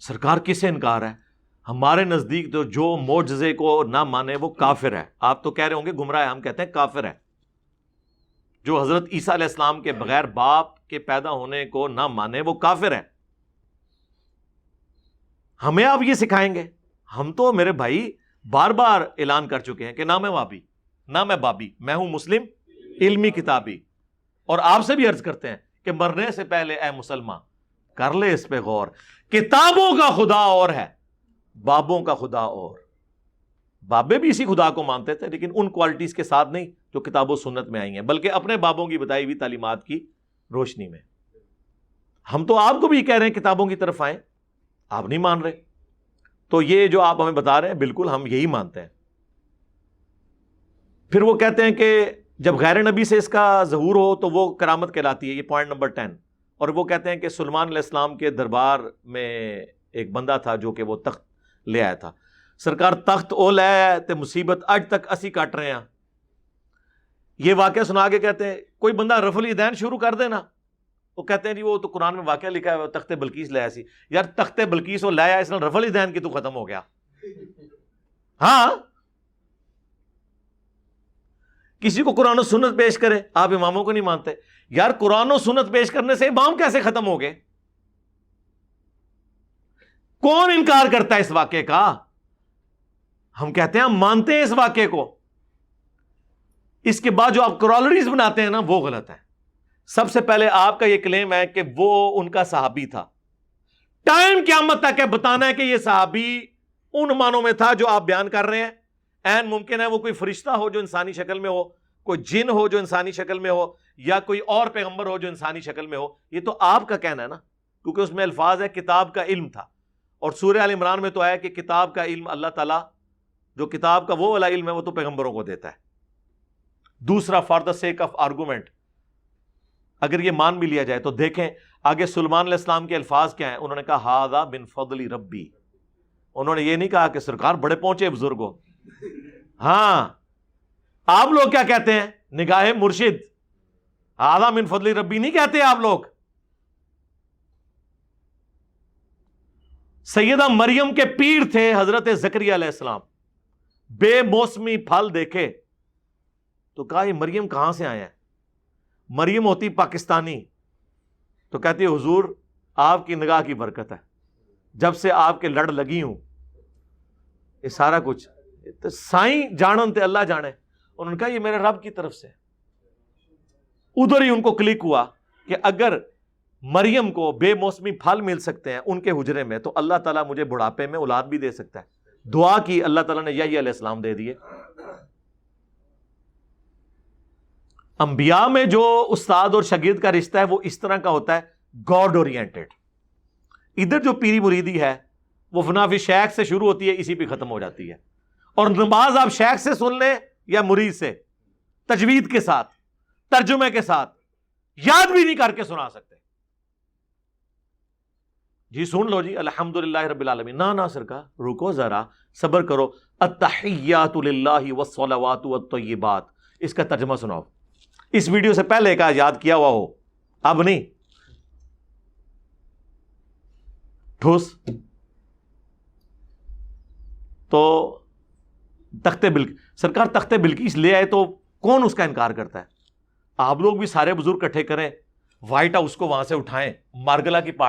سرکار کس سے انکار ہے؟ ہمارے نزدیک تو جو معجزے کو نہ مانے وہ کافر ہے. آپ تو کہہ رہے ہوں گے گمراہ ہے، ہم کہتے ہیں کافر ہے. جو حضرت عیسیٰ علیہ السلام کے بغیر باپ کے پیدا ہونے کو نہ مانے وہ کافر ہے. ہمیں آپ یہ سکھائیں گے؟ ہم تو میرے بھائی بار بار اعلان کر چکے ہیں کہ نہ میں وابی نہ میں بابی، میں ہوں مسلم علمی کتابی. اور آپ سے بھی عرض کرتے ہیں کہ مرنے سے پہلے اے مسلمان کر لے اس پہ غور. کتابوں کا خدا اور ہے، بابوں کا خدا اور. بابے بھی اسی خدا کو مانتے تھے لیکن ان کوالٹیز کے ساتھ نہیں جو کتاب و سنت میں آئی ہیں، بلکہ اپنے بابوں کی بتائی ہوئی تعلیمات کی روشنی میں. ہم تو آپ کو بھی کہہ رہے ہیں کتابوں کی طرف آئیں، آپ نہیں مان رہے. تو یہ جو آپ ہمیں بتا رہے ہیں بالکل ہم یہی مانتے ہیں. پھر وہ کہتے ہیں کہ جب غیر نبی سے اس کا ظہور ہو تو وہ کرامت کہلاتی ہے. یہ پوائنٹ نمبر 10. اور وہ کہتے ہیں کہ سلیمان علیہ السلام کے دربار میں ایک بندہ تھا جو کہ وہ تخت لے آیا تھا. سرکار تخت او لے آیا تے مصیبت اج تک اسی کٹ رہے ہیں. یہ واقعہ سنا کے کہتے ہیں کوئی بندہ رفع الیدین شروع کر دے نا، وہ کہتے ہیں جی وہ تو قرآن میں واقعہ لکھا ہے تخت بلقیس لے آیا سی. یار تخت بلقیس وہ لے آیا، اس نے رفع الیدین کی تو ختم ہو گیا. ہاں کسی کو قرآن و سنت پیش کرے، آپ اماموں کو نہیں مانتے. یار قرآن و سنت پیش کرنے سے امام کیسے ختم ہو گئے؟ کون انکار کرتا ہے اس واقعے کا؟ ہم کہتے ہیں ہم مانتے ہیں اس واقعے کو. اس کے بعد جو آپ کرالریز بناتے ہیں نا وہ غلط ہے. سب سے پہلے آپ کا یہ کلیم ہے کہ وہ ان کا صحابی تھا. ٹائم قیامت تک ہے بتانا ہے کہ یہ صحابی ان معنوں میں تھا جو آپ بیان کر رہے ہیں. این ممکن ہے وہ کوئی فرشتہ ہو جو انسانی شکل میں ہو، کوئی جن ہو جو انسانی شکل میں ہو، یا کوئی اور پیغمبر ہو جو انسانی شکل میں ہو. یہ تو آپ کا کہنا ہے نا، کیونکہ اس میں الفاظ ہے کتاب کا علم تھا. اور سورہ آل عمران میں تو آیا کہ کتاب کا علم اللہ تعالیٰ، جو کتاب کا وہ والا علم ہے وہ تو پیغمبروں کو دیتا ہے. دوسرا for the sake of argument اگر یہ مان بھی لیا جائے تو دیکھیں آگے سلیمان علیہ السلام کے الفاظ کیا ہیں. انہوں نے کہا ہذا من فضل ربی. انہوں نے یہ نہیں کہا کہ سرکار بڑے پہنچے بزرگ ہو. ہاں آپ لوگ کیا کہتے ہیں؟ نگاہ مرشد. ہذا من فضل ربی نہیں کہتے آپ لوگ. سیدہ مریم کے پیر تھے حضرت زکریا علیہ السلام. بے موسمی پھل دیکھے تو کہا یہ مریم کہاں سے آیا ہے؟ مریم ہوتی پاکستانی تو کہتی حضور آپ کی نگاہ کی برکت ہے، جب سے آپ کے لڑ لگی ہوں یہ سارا کچھ تو سائیں جانن تے اللہ جانے. انہوں نے کہا یہ میرے رب کی طرف سے. ادھر ہی ان کو کلک ہوا کہ اگر مریم کو بے موسمی پھل مل سکتے ہیں ان کے حجرے میں تو اللہ تعالیٰ مجھے بڑھاپے میں اولاد بھی دے سکتا ہے. دعا کی، اللہ تعالیٰ نے یحییٰ علیہ السلام دے دیے. انبیاء میں جو استاد اور شاگرد کا رشتہ ہے وہ اس طرح کا ہوتا ہے، گاڈ اورینٹڈ. ادھر جو پیری مریدی ہے وہ فنافی شیخ سے شروع ہوتی ہے، اسی پہ ختم ہو جاتی ہے. اور نماز آپ شیخ سے سن لیں یا مرید سے، تجوید کے ساتھ، ترجمے کے ساتھ، یاد بھی نہیں کر کے سنا سکتے. جی سن لو جی الحمدللہ رب العالمین. نہ سرکار رکو ذرا، صبر کرو. التحیات للہ والصلوات والطیبات، اس کا ترجمہ سناؤ. اس ویڈیو سے پہلے کا یاد کیا ہوا ہو، اب نہیں. ٹھوس. تو تخت بلقیس، سرکار تخت بلقیس لے آئے تو کون اس کا انکار کرتا ہے؟ آپ لوگ بھی سارے بزرگ اکٹھے کریں، وائٹ ہاؤس کو وہاں سے اٹھائیں، مارگلا کی پارٹی